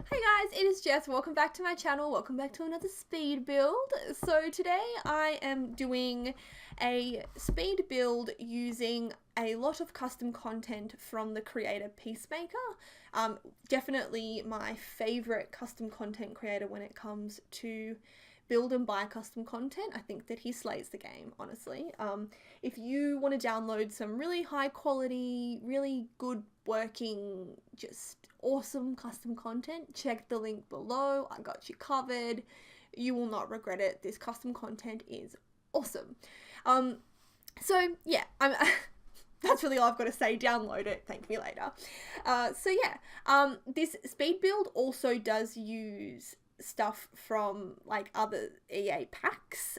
Hey guys, it is Jess. Welcome back to my channel. Welcome back to another speed build. So today I am doing a speed build using a lot of custom content from the creator Peacemaker. Definitely my favorite custom content creator when it comes to build and buy custom content. I think that he slays the game, honestly. If you want to download some really high quality, really good working, just awesome custom content, check the link below. I got you covered. You will not regret it. This custom content is awesome. So yeah, that's really all I've got to say. Download it. Thank me later. This speed build also does use stuff from like other EA packs.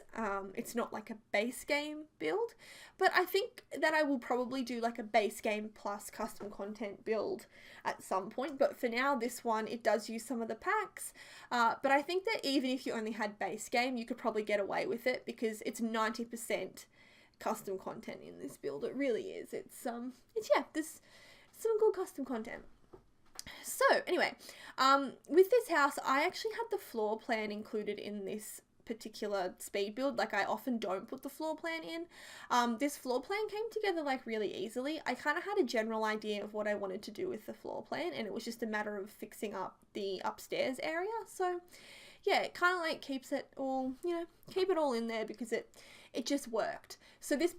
It's not like a base game build, but I think that I will probably do like a base game plus custom content build at some point. But for now, this one, it does use some of the packs, but I think that even if you only had base game, you could probably get away with it because it's 90% custom content in this build. It really is. It's there's some good custom content. So anyway, with this house, I actually had the floor plan included in this particular speed build. Like, I often don't put the floor plan in. This floor plan came together like really easily. I kind of had a general idea of what I wanted to do with the floor plan, and it was just a matter of fixing up the upstairs area. So yeah, it kind of like keeps it all, keep it all in there because it just worked. So this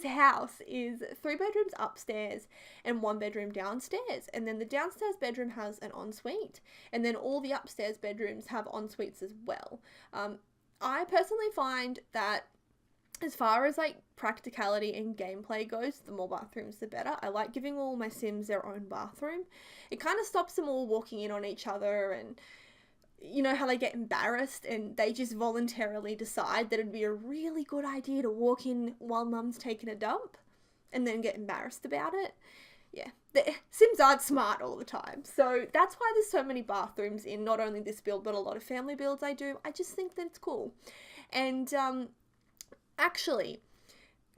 house is 3 bedrooms upstairs and 1 bedroom downstairs. And then the downstairs bedroom has an ensuite. And then all the upstairs bedrooms have ensuites as well. I personally find that as far as like practicality and gameplay goes, the more bathrooms the better. I like giving all my Sims their own bathroom. It kind of stops them all walking in on each other, and you know how they get embarrassed and they just voluntarily decide that it'd be a really good idea to walk in while mum's taking a dump and then get embarrassed about it. Yeah, the Sims aren't smart all the time. So that's why there's so many bathrooms in not only this build, but a lot of family builds I do. I just think that it's cool. And actually,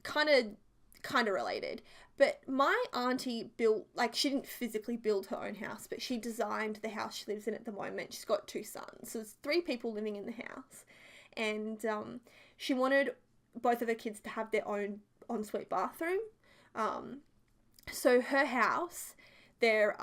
kind of related, but my auntie built, like, she didn't physically build her own house, but she designed the house she lives in at the moment. She's got 2 sons, so there's 3 people living in the house, and she wanted both of her kids to have their own ensuite bathroom. So her house, there's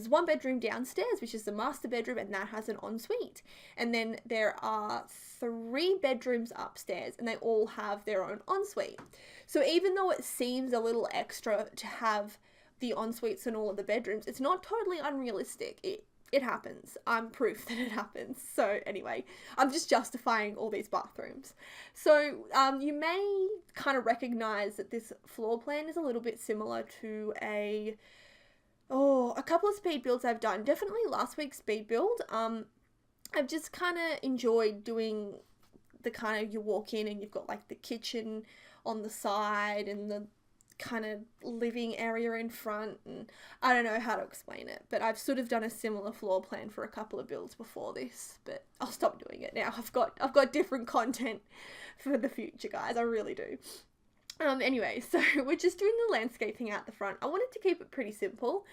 1 bedroom downstairs, which is the master bedroom, and that has an ensuite. And then there are 3 bedrooms upstairs, and they all have their own ensuite. So even though it seems a little extra to have the ensuites in all of the bedrooms, it's not totally unrealistic. It happens. I'm proof that it happens. So anyway, I'm just justifying all these bathrooms. So you may kind of recognize that this floor plan is a little bit similar to a couple of speed builds I've done. Definitely last week's speed build. I've just kind of enjoyed doing the kind of, you walk in and you've got like the kitchen on the side and the kind of living area in front, and I don't know how to explain it, but I've sort of done a similar floor plan for a couple of builds before this, but I'll stop doing it now. I've got different content for the future, guys. I really do. Anyway, so we're just doing the landscaping out the front. I wanted to keep it pretty simple.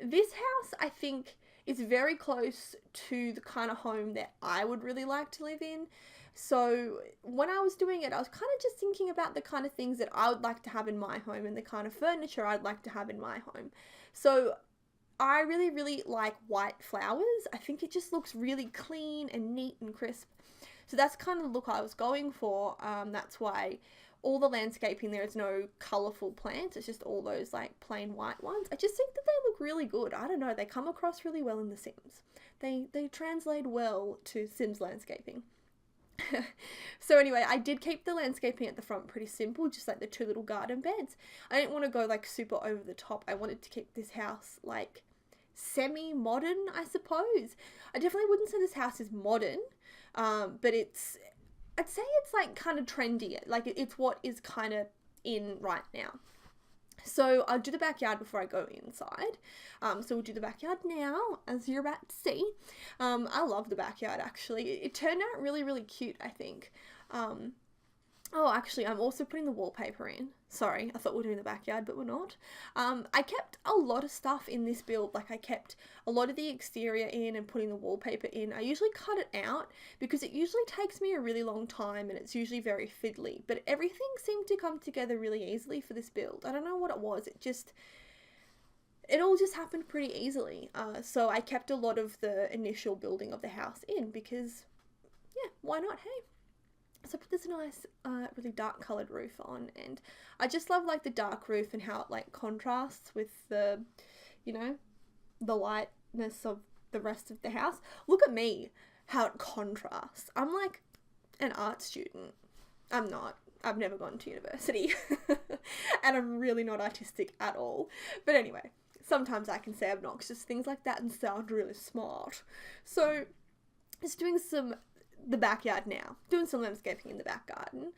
This house, I think, is very close to the kind of home that I would really like to live in. So when I was doing it, I was kind of just thinking about the kind of things that I would like to have in my home and the kind of furniture I'd like to have in my home. So I really, really like white flowers. I think it just looks really clean and neat and crisp. So that's kind of the look I was going for. That's why all the landscaping, there is no colourful plants. It's just all those like plain white ones. I just think that they look really good. I don't know. They come across really well in The Sims. They translate well to Sims landscaping. So anyway, I did keep the landscaping at the front pretty simple, just like the 2 little garden beds. I didn't want to go like super over the top. I wanted to keep this house like semi-modern, I suppose. I definitely wouldn't say this house is modern, but I'd say it's like kind of trendy. Like it's what is kind of in right now. So I'll do the backyard before I go inside. So we'll do the backyard now, as you're about to see. I love the backyard, actually. It turned out really, really cute, I think. Actually, I'm also putting the wallpaper in. Sorry, I thought we were doing the backyard, but we're not. I kept a lot of stuff in this build. Like, I kept a lot of the exterior in and putting the wallpaper in. I usually cut it out because it usually takes me a really long time and it's usually very fiddly. But everything seemed to come together really easily for this build. I don't know what it was. It all just happened pretty easily. So I kept a lot of the initial building of the house in because, yeah, why not, hey? So I put this nice, really dark coloured roof on, and I just love, like, the dark roof and how it, like, contrasts with the, you know, the lightness of the rest of the house. Look at me, how it contrasts. I'm, like, an art student. I'm not. I've never gone to university, and I'm really not artistic at all. But anyway, sometimes I can say obnoxious things like that and sound really smart. So, just doing the backyard now, doing some landscaping in the back garden,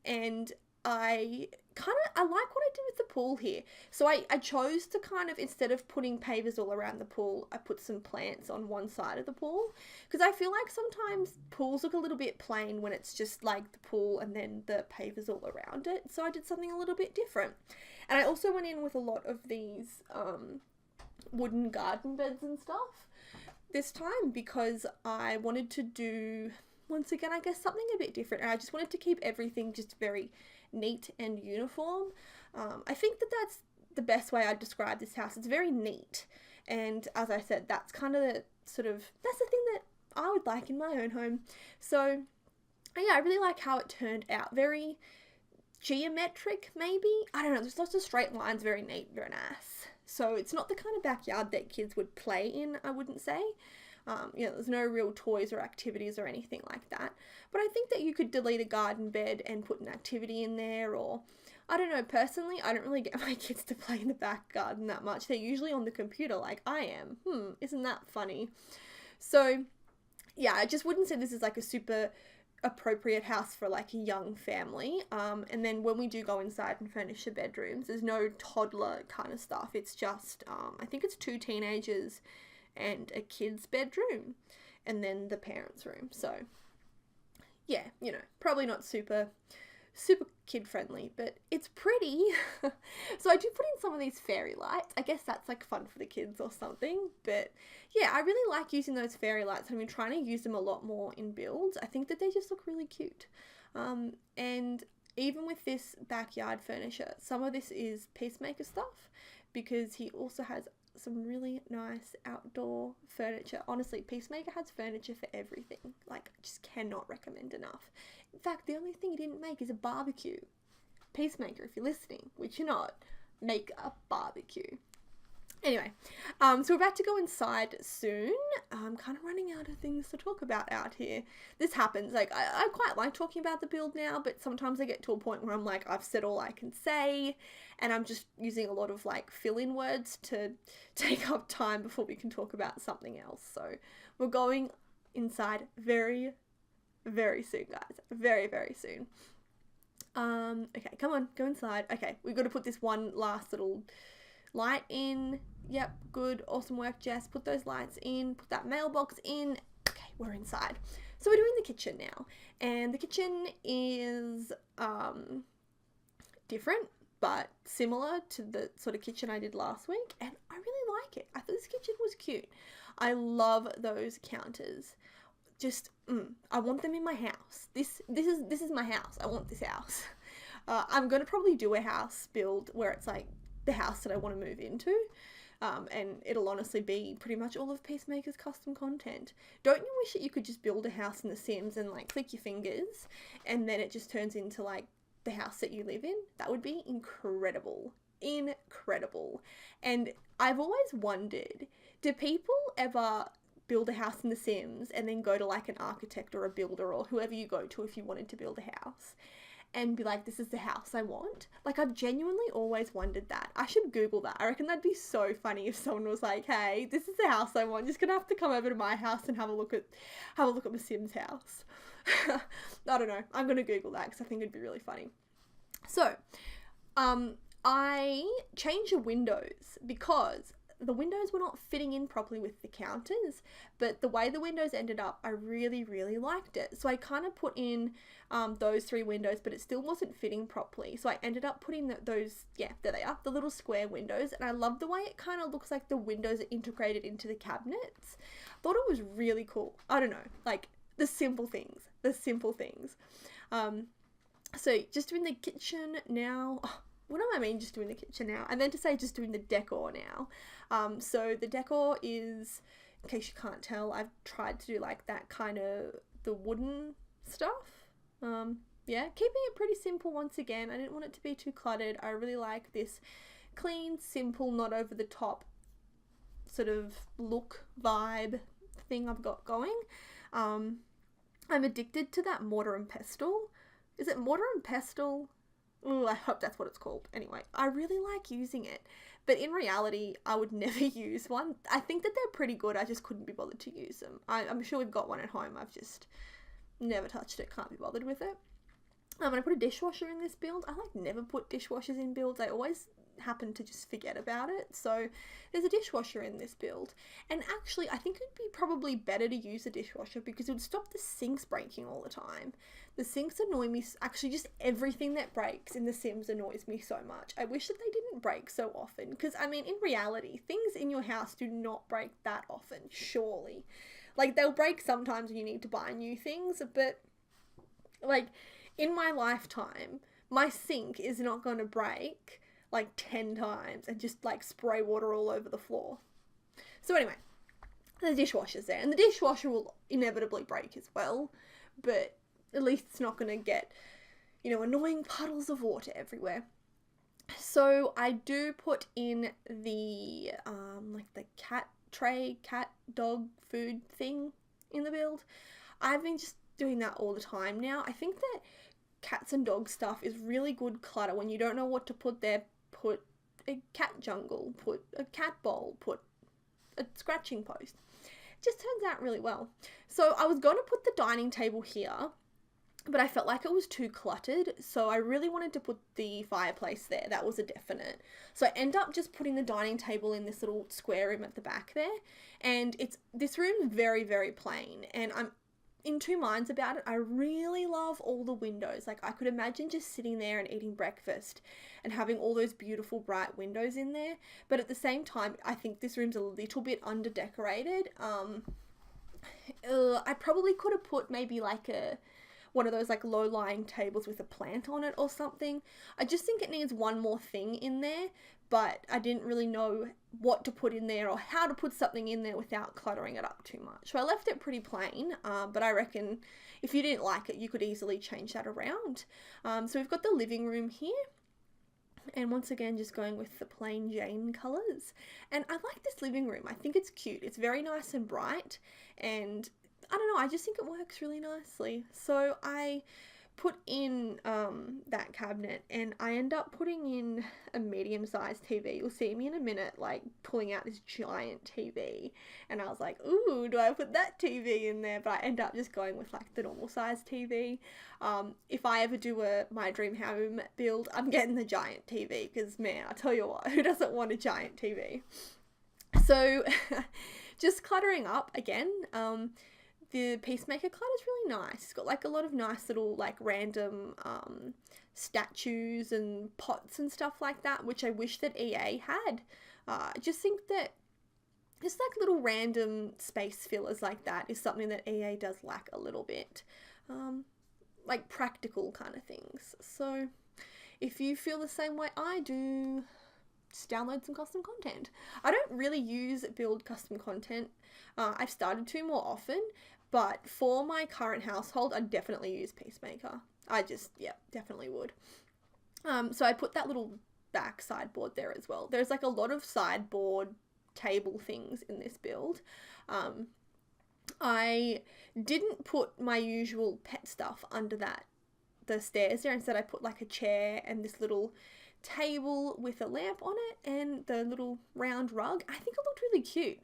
and I like what I did with the pool here. So I chose to kind of, instead of putting pavers all around the pool, I put some plants on one side of the pool, because I feel like sometimes pools look a little bit plain when it's just like the pool and then the pavers all around it. So I did something a little bit different, and I also went in with a lot of these wooden garden beds and stuff this time, because I wanted to do, once again, I guess something a bit different, and I just wanted to keep everything just very neat and uniform. I think that's the best way I'd describe this house. It's very neat, and as I said, that's kind of that's the thing that I would like in my own home. So yeah, I really like how it turned out. Very geometric, maybe? I don't know, there's lots of straight lines, very neat, very nice. So it's not the kind of backyard that kids would play in, I wouldn't say. You know, there's no real toys or activities or anything like that. But I think that you could delete a garden bed and put an activity in there, or, I don't know, personally, I don't really get my kids to play in the back garden that much. They're usually on the computer like I am. Isn't that funny? So, yeah, I just wouldn't say this is like a super appropriate house for like a young family. And then when we do go inside and furnish the bedrooms, there's no toddler kind of stuff. It's just I think it's 2 teenagers and a kid's bedroom and then the parents' room. So yeah, you know, probably not super kid friendly, but it's pretty. So I do put in some of these fairy lights. I guess that's like fun for the kids or something, but yeah, I really like using those fairy lights. I've been trying to use them a lot more in builds. I think that they just look really cute. And even with this backyard furniture, some of this is Peacemaker stuff, because he also has some really nice outdoor furniture. Honestly, Peacemaker has furniture for everything. Like, I just cannot recommend enough. In fact, the only thing he didn't make is a barbecue. Peacemaker, if you're listening, which you're not, make a barbecue. Anyway, so we're about to go inside soon. I'm kind of running out of things to talk about out here. This happens. Like, I quite like talking about the build now, but sometimes I get to a point where I'm like, I've said all I can say, and I'm just using a lot of like fill-in words to take up time before we can talk about something else. So we're going inside very, very soon, guys. Very, very soon. Okay, come on, go inside. Okay, we've got to put this one last little light in. Yep, good, awesome work, Jess. Put those lights in, put that mailbox in. Okay, we're inside. So we're doing the kitchen now, and the kitchen is different but similar to the sort of kitchen I did last week, and I really like it. I thought this kitchen was cute. I love those counters. Just I want them in my house. This is my house. I want this house. I'm gonna probably do a house build where it's like the house that I want to move into, and it'll honestly be pretty much all of Peacemaker's custom content. Don't you wish that you could just build a house in The Sims and like click your fingers and then it just turns into like the house that you live in? That would be incredible. And I've always wondered, do people ever build a house in The Sims and then go to like an architect or a builder or whoever you go to if you wanted to build a house and be like, this is the house I want? Like, I've genuinely always wondered that. I should Google that. I reckon that'd be so funny if someone was like, hey, this is the house I want. You're just gonna have to come over to my house and have a look at the Sims house. I don't know. I'm gonna Google that because I think it'd be really funny. So, I changed the windows because the windows were not fitting in properly with the counters, but the way the windows ended up, I really, really liked it. So I kind of put in those 3 windows, but it still wasn't fitting properly. So I ended up putting those, yeah, there they are, the little square windows. And I love the way it kind of looks like the windows are integrated into the cabinets. Thought it was really cool. I don't know, like the simple things, So just doing the kitchen now. Oh, what do I mean just doing the kitchen now? I meant to say just doing the decor now. So the decor is, in case you can't tell, I've tried to do like that kind of the wooden stuff. Yeah, keeping it pretty simple once again. I didn't want it to be too cluttered. I really like this clean, simple, not over the top sort of look vibe thing I've got going. I'm addicted to that mortar and pestle. Is it mortar and pestle? Ooh, I hope that's what it's called. Anyway, I really like using it. But in reality, I would never use one. I think that they're pretty good. I just couldn't be bothered to use them. I'm sure we've got one at home. I've just never touched it. Can't be bothered with it. I'm going to put a dishwasher in this build. I like never put dishwashers in builds. I always happen to just forget about it. So there's a dishwasher in this build. And actually, I think it'd be probably better to use a dishwasher because it would stop the sinks breaking all the time. The sinks annoy me. Actually, just everything that breaks in The Sims annoys me so much. I wish that they didn't break so often because, I mean, in reality, things in your house do not break that often, surely. Like, they'll break sometimes when you need to buy new things, but, like, in my lifetime, my sink is not going to break like 10 times and just like spray water all over the floor. So anyway, the dishwasher's there, and the dishwasher will inevitably break as well, but at least it's not going to get, you know, annoying puddles of water everywhere. So I do put in the like the cat tray, cat dog food thing in the build. I've been just doing that all the time now. I think that cats and dog stuff is really good clutter when you don't know what to put there. Put a cat jungle, put a cat bowl, put a scratching post. It just turns out really well. So I was going to put the dining table here, but I felt like it was too cluttered, so I really wanted to put the fireplace there. That was a definite. So I end up just putting the dining table in this little square room at the back there, and this room's very, very plain, and I'm in 2 minds about it. I really love all the windows. Like, I could imagine just sitting there and eating breakfast and having all those beautiful bright windows in there, but at the same time, I think this room's a little bit under decorated. I probably could have put maybe like one of those like low-lying tables with a plant on it or something. I just think it needs one more thing in there, but I didn't really know what to put in there or how to put something in there without cluttering it up too much. So I left it pretty plain, but I reckon if you didn't like it, you could easily change that around. So we've got the living room here. And once again, just going with the plain Jane colours. And I like this living room. I think it's cute. It's very nice and bright. And I don't know, I just think it works really nicely. So I put in that cabinet, and I end up putting in a medium-sized TV. You'll see me in a minute like pulling out this giant TV, and I was like, ooh, do I put that TV in there? But I end up just going with like the normal size TV. If I ever do my dream home build, I'm getting the giant TV because, man, I tell you what, who doesn't want a giant TV? So just cluttering up again. The Peacemaker clutter is really nice. It's got like a lot of nice little like random statues and pots and stuff like that, which I wish that EA had. I just think that just like little random space fillers like that is something that EA does lack a little bit. Like practical kind of things. So if you feel the same way I do, just download some custom content. I don't really build custom content. I've started to more often, but for my current household, I definitely use Peacemaker. Definitely would. So I put that little back sideboard there as well. There's like a lot of sideboard table things in this build. I didn't put my usual pet stuff under the stairs there. Instead, I put like a chair and this little table with a lamp on it and the little round rug. I think it looked really cute.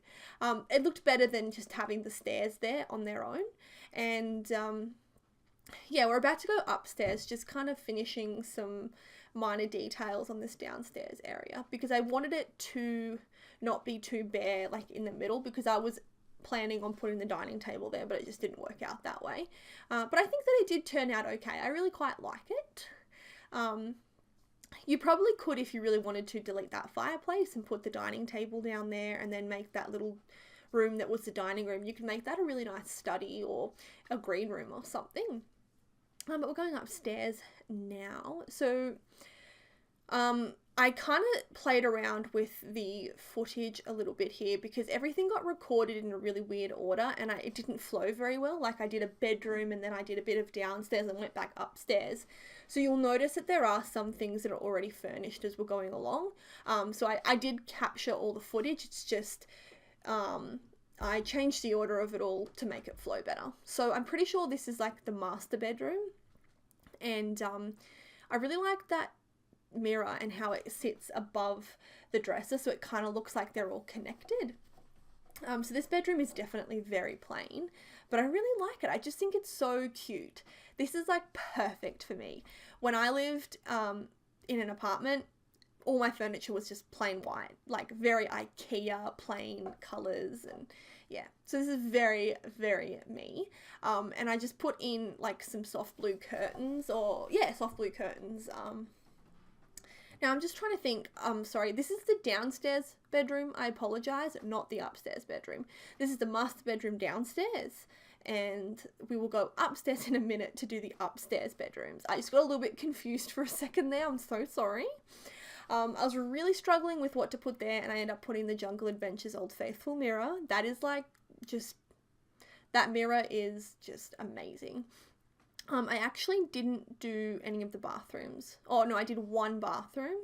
It looked better than just having the stairs there on their own. And yeah, we're about to go upstairs, just kind of finishing some minor details on this downstairs area because I wanted it to not be too bare like in the middle, because I was planning on putting the dining table there, but it just didn't work out that way. But I think that it did turn out okay. I really quite like it. You probably could, if you really wanted to, delete that fireplace and put the dining table down there, and then make that little room that was the dining room, you could make that a really nice study or a green room or something. But we're going upstairs now. So I kind of played around with the footage a little bit here, because everything got recorded in a really weird order, and it didn't flow very well. Like, I did a bedroom, and then I did a bit of downstairs and went back upstairs. So you'll notice that there are some things that are already furnished as we're going along. So I did capture all the footage. It's just I changed the order of it all to make it flow better. So I'm pretty sure this is like the master bedroom, and I really like that mirror and how it sits above the dresser, so it kind of looks like they're all connected. So this bedroom is definitely very plain, but I really like it. I just think it's so cute. This is like perfect for me. When I lived in an apartment, all my furniture was just plain white, like very IKEA plain colors, and yeah, so this is very, very me. And I just put in like some soft blue curtains, or yeah, soft blue curtains. Now I'm just trying to think, sorry, this is the downstairs bedroom, I apologize, not the upstairs bedroom. This is the master bedroom downstairs, and we will go upstairs in a minute to do the upstairs bedrooms. I just got a little bit confused for a second there, I'm so sorry. I was really struggling with what to put there, and I ended up putting the Jungle Adventures Old Faithful mirror. That is like, just, that mirror is just amazing. I actually didn't do any of the bathrooms. Oh no, I did one bathroom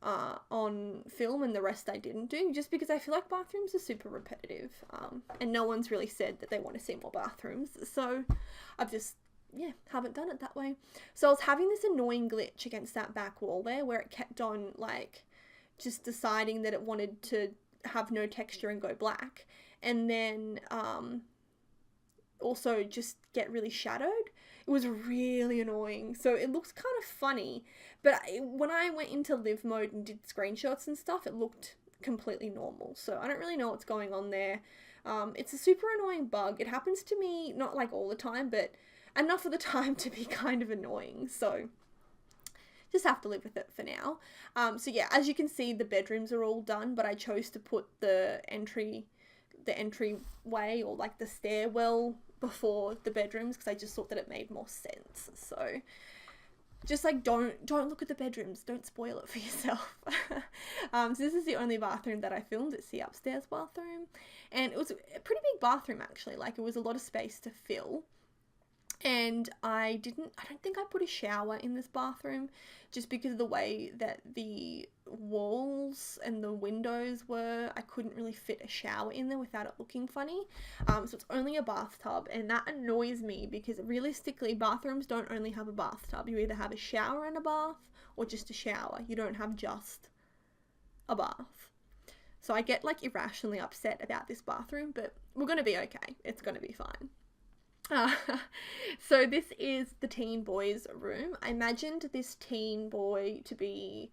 on film, and the rest I didn't do, just because I feel like bathrooms are super repetitive, and no one's really said that they want to see more bathrooms, so I've just, yeah, haven't done it that way. So I was having this annoying glitch against that back wall there, where it kept on like just deciding that it wanted to have no texture and go black, and then also just get really shadowed. It was really annoying. So it looks kind of funny, but when I went into live mode and did screenshots and stuff, it looked completely normal. So I don't really know what's going on there. It's a super annoying bug. It happens to me, not like all the time, but enough of the time to be kind of annoying. So just have to live with it for now. So yeah, as you can see, the bedrooms are all done, but I chose to put the entryway, or like the stairwell, before the bedrooms, because I just thought that it made more sense. So just like, don't look at the bedrooms, don't spoil it for yourself. So this is the only bathroom that I filmed. It's the upstairs bathroom, and it was a pretty big bathroom actually. Like, it was a lot of space to fill, and I don't think I put a shower in this bathroom, just because of the way that the walls and the windows were. I couldn't really fit a shower in there without it looking funny. So it's only a bathtub, and that annoys me, because realistically bathrooms don't only have a bathtub. You either have a shower and a bath, or just a shower. You don't have just a bath. So I get like irrationally upset about this bathroom, but we're gonna be okay. It's gonna be fine. So this is the teen boy's room. I imagined this teen boy to be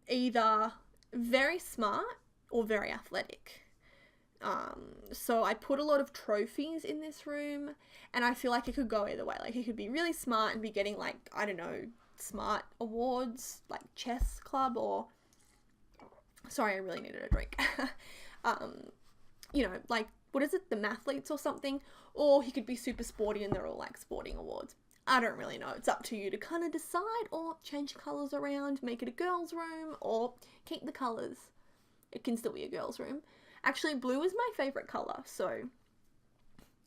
either very smart or very athletic. So I put a lot of trophies in this room, and I feel like it could go either way. Like, he could be really smart and be getting like, I don't know, smart awards, like chess club, or sorry, I really needed a drink. You know, like, what is it, the mathletes or something? Or he could be super sporty and they're all like sporting awards. I don't really know. It's up to you to kind of decide, or change colours around, make it a girl's room, or keep the colours. It can still be a girl's room. Actually, blue is my favourite colour, so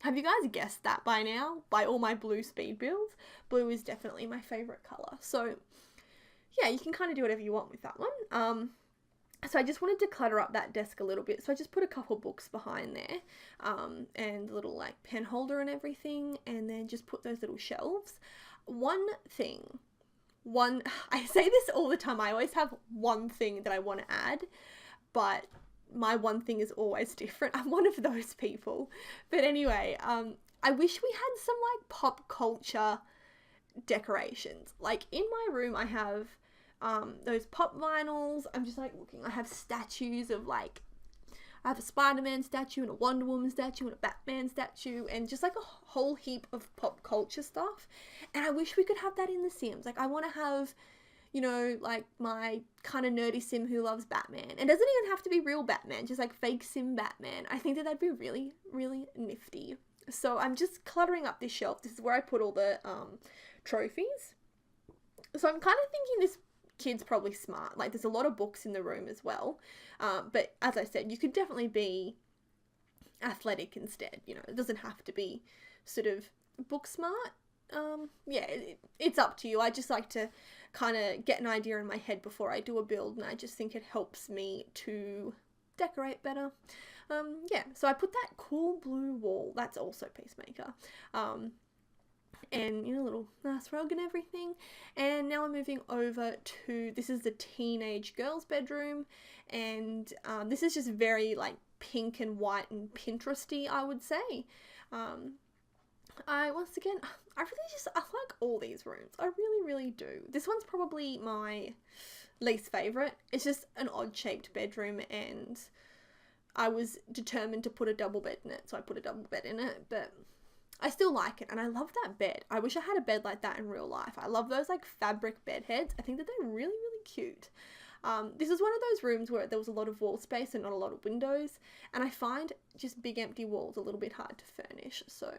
have you guys guessed that by now? By all my blue speed builds, blue is definitely my favourite colour. So yeah, you can kind of do whatever you want with that one. So I just wanted to clutter up that desk a little bit, so I just put a couple books behind there, and a little like pen holder and everything, and then just put those little shelves. I say this all the time, I always have one thing that I want to add, but my one thing is always different. I'm one of those people. But anyway, I wish we had some like pop culture decorations. Like, in my room I have those pop vinyls. I'm just like looking. I have statues of like, I have a Spider-Man statue and a Wonder Woman statue and a Batman statue and just like a whole heap of pop culture stuff. And I wish we could have that in The Sims. Like, I want to have, you know, like my kind of nerdy sim who loves Batman. It doesn't even have to be real Batman, just like fake sim Batman. I think that that'd be really, really nifty. So I'm just cluttering up this shelf. This is where I put all the trophies. So I'm kind of thinking this kid's probably smart. Like, there's a lot of books in the room as well. But as I said, you could definitely be athletic instead. You know, it doesn't have to be sort of book smart. Yeah, it's up to you. I just like to kind of get an idea in my head before I do a build, and I just think it helps me to decorate better. Yeah, so I put that cool blue wall. That's also Peacemaker. And, you know, a little nice rug and everything. And now I'm moving over to, this is the teenage girl's bedroom, and this is just very like pink and white and Pinteresty, I would say. Once again, I like all these rooms. I really, really do. This one's probably my least favourite. It's just an odd shaped bedroom, and I was determined to put a double bed in it, so I put a double bed in it, but I still like it, and I love that bed. I wish I had a bed like that in real life. I love those like fabric bed heads. I think that they're really, really cute. This is one of those rooms where there was a lot of wall space and not a lot of windows, and I find just big empty walls a little bit hard to furnish, so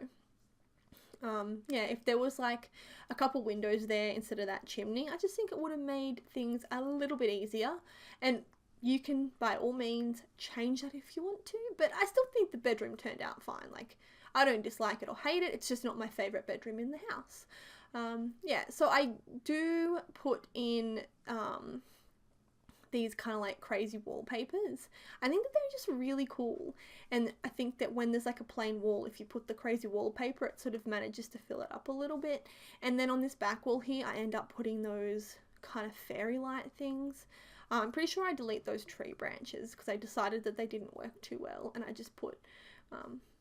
yeah, if there was like a couple windows there instead of that chimney, I just think it would have made things a little bit easier. And you can by all means change that if you want to, but I still think the bedroom turned out fine. Like, I don't dislike it or hate it, it's just not my favourite bedroom in the house. Yeah, so I do put in these kind of like crazy wallpapers. I think that they're just really cool, and I think that when there's like a plain wall, if you put the crazy wallpaper, it sort of manages to fill it up a little bit. And then on this back wall here, I end up putting those kind of fairy light things. I'm pretty sure I delete those tree branches because I decided that they didn't work too well, and I just put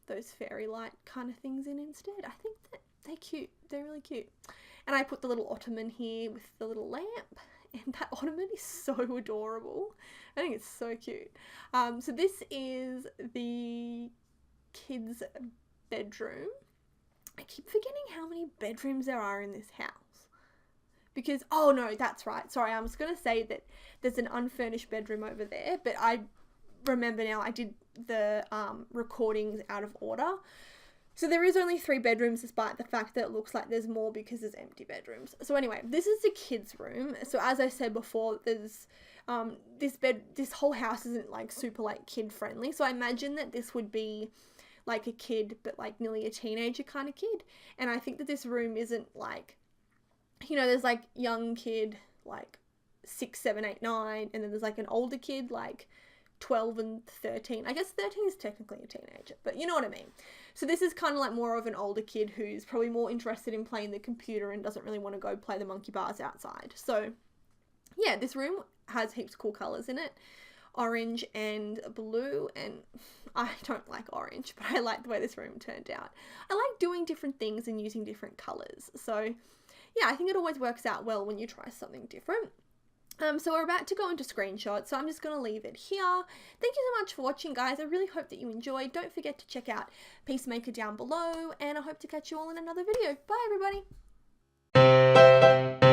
those fairy light kind of things in instead. I think that they're cute. They're really cute. And I put the little ottoman here with the little lamp, and that ottoman is so adorable. I think it's so cute. So this is the kids' bedroom. I keep forgetting how many bedrooms there are in this house. Because, oh no, that's right. Sorry, I was going to say that there's an unfurnished bedroom over there, but I remember now I did the recordings out of order. So there is only 3 bedrooms, despite the fact that it looks like there's more because there's empty bedrooms. So anyway, this is the kids' room. So as I said before, there's this whole house isn't like super like kid friendly. So I imagine that this would be like a kid, but like nearly a teenager kind of kid. And I think that this room isn't like, you know, there's like young kid like 6, 7, 8, 9, and then there's like an older kid like 12 and 13. I guess 13 is technically a teenager, but you know what I mean. So this is kind of like more of an older kid who's probably more interested in playing the computer and doesn't really want to go play the monkey bars outside. So yeah, this room has heaps of cool colours in it. Orange and blue, and I don't like orange, but I like the way this room turned out. I like doing different things and using different colours. So yeah, I think it always works out well when you try something different. So we're about to go into screenshots, so I'm just going to leave it here. Thank you so much for watching, guys. I really hope that you enjoyed. Don't forget to check out Peacemaker down below, and I hope to catch you all in another video. Bye, everybody.